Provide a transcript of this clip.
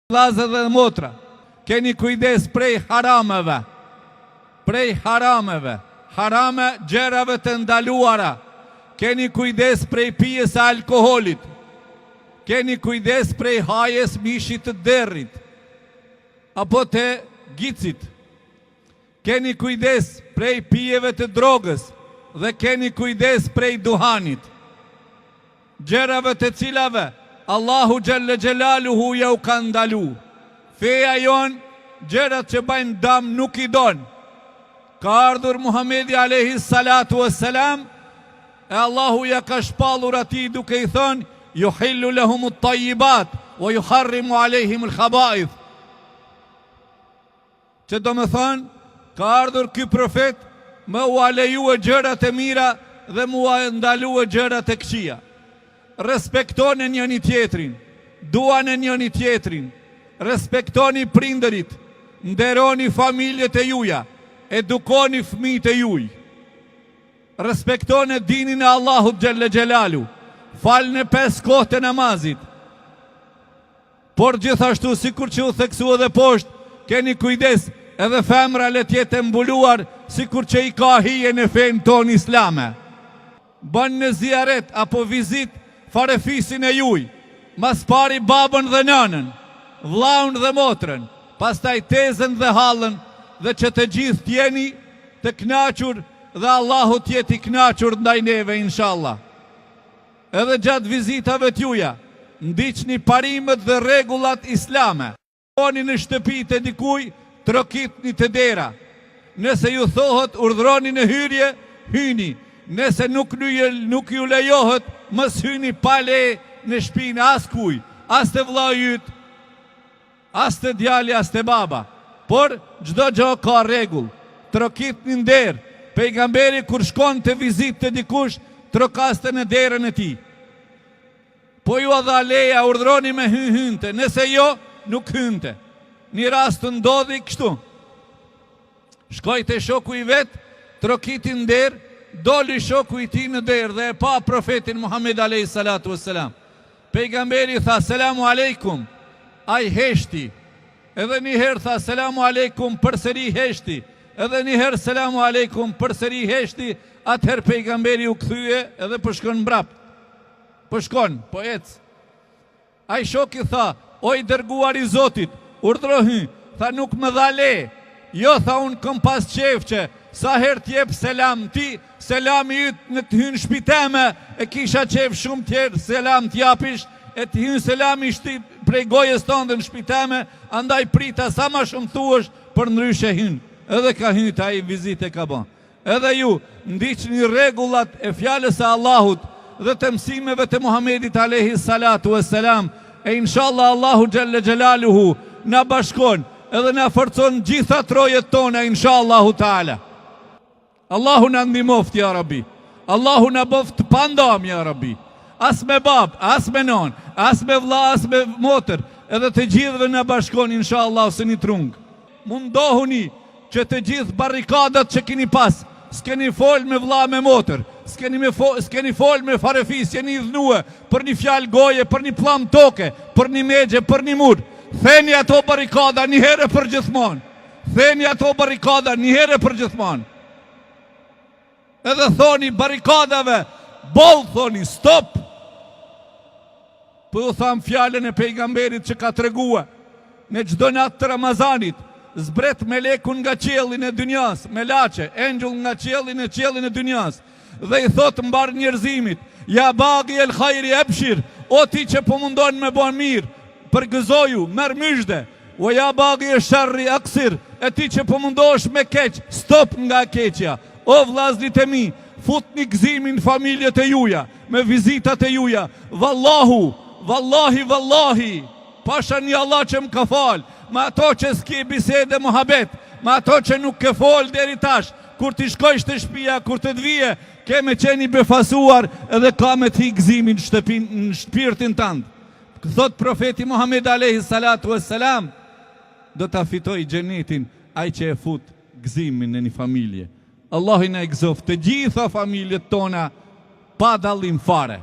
Vllazë dhe motra, keni kujdes prej harameve, harame gjerave të ndaluara, keni kujdes prej pijes e alkoholit, keni kujdes prej hajes mishit të derrit, apo të gicit, keni kujdes prej pijeve të drogës dhe keni kujdes prej duhanit, gjerave të cilave Allahu Gjelle Gjelaluhu ja u ka ndalu. Feja jon, gjerat që bajnë dam nuk i don. Ka ardhur Muhamedi alayhi salatu wassalam, e Allahu ja ka shpallur atij duke i thënë: yuhillu lahumut tayyibat wa yuharrimu alayhim al-khaba'ith. Që do më thënë, ka ardhur ky profet më u alejue gjërat e mira dhe mu a ndalue gjërat e këqija. Respektoni njëri tjetrin, duani njëri tjetrin, respektoni prindërit, nderoni familjet e juja, edukoni fëmijët e juj. Respektoni dinin e Allahut Gjelle Gjelalu, falni 5 kohë të namazit. Por gjithashtu, sikur që u theksu edhe poshtë, keni kujdes, edhe femra le të jetë mbuluar, sikur që i ka hije në fen ton islame. Bën në ziaret apo vizit farefisin e juj, mas pari babën dhe nënën, vllaun dhe motrën, pastaj tezën dhe hallën, dhe që të gjithë tjeni të knaqur dhe Allahu tjeti knaqur ndaj neve, inshallah. Edhe gjatë vizitave t'juja, ndiqni parimet dhe rregullat islame. Oni në shtëpitë e dikuj, trokitni të dera. Nëse ju thohet urdhroni në hyrje, hyni. Nëse nuk ju lejohet, mos hyni pa leje në shtëpinë as kuj, as të vllai yt, as të djali, as të baba. Por çdo gjë ka rregull. Trokitni nder. Pejgamberi kur shkon të vizitë të dikush, trokaste në derën e tij. Po ju dha leja, urdhroni me hynte, nëse jo, nuk hynte. Një rast të ndodhi kështu. Shkoi te shoku i vet, trokiti nder, doli shoku i tij në derë dhe e pa profetin Muhammed alayhi salatu wassalam. Pejgamberi tha selamu aleikum, ai heshti. Edhe një herë tha selamu aleikum, përsëri heshti. Edhe një herë selamu aleikum, përsëri heshti. Atëherë pejgamberi u kthye edhe po shkon mbrapa. Po shkon, po ec. Ai shoku tha, o i dërguar i Zotit, urdhrohi. Tha nuk më dha le. Jo, tha unë kom pas qefqe, sa her t'jep selam ti, selami yt në t'hyn shpiteme, e kisha qef shumë tjerë selam t'japish, e t'hyn selami shti prej gojës tonë dhe në shpiteme, andaj prita sa ma shumë thuësh, për ndryshe hyn. Edhe ka hyn ta i vizite ka ban. Edhe ju, ndiqni rregullat e fjalës e Allahut dhe të mësimeve të Muhamedit alayhi salatu wassalam, e inshallah Allahu Gjelle Gjelaluhu na bashkon edhe na forcon gjitha trojet tona, inshallahu ta'ala. Allahu na ndihmoft, ja Rabbi. Allahu na boft pandam, ja Rabbi. As me bab, as me non, as me vlla, as me motër, edhe të gjithëve na bashkon, inshallah, së një trung. Mundohuni që të gjithë barrikadat që keni pas, s'keni fol me vlla me motër, s'keni fol me farefis, jeni idhnue për një fjalë goje, për një plam toke, për një megje, për një mur. Theni ato barrikada një herë për gjithmonë. Theni ato barrikada një herë për gjithmonë. Edhe thoni barrikadave, boll thoni, stop. Po u tham fjalën e pejgamberit që ka tregua në çdo natë të Ramazanit, zbret melekun nga qielli në dynjas, me laçe, engjëll nga qiellin e dynjas, dhe i thot mbar njerëzimit, ja bagi el khajri ebshir, o ti që po mundon me bën mirë, përgëzoju, merr myshde, o ja bagi e sharri aksir, e ti që po mundosh me keq, stop nga keqja. O vllazrit e mi, futni gëzimin familjet e juja, me vizitat e juja. Vallahu, vallahi, pasha një Allah që më ka fal, ma ato që s'ki bisede muhabet, ma ato që nuk ke fol deri tash, kur ti shkojsh të shtëpia, kur të dvije, ke me qeni befasuar edhe ka me ti gëzimin në shpirtin tënd. Thot profeti Muhammed alayhi salatu wassalam, do ta fitoj xhenetin ai që e fut gëzimin në një familje. Allahu na e gëzoft të gjitha familjet tona pa dallim fare.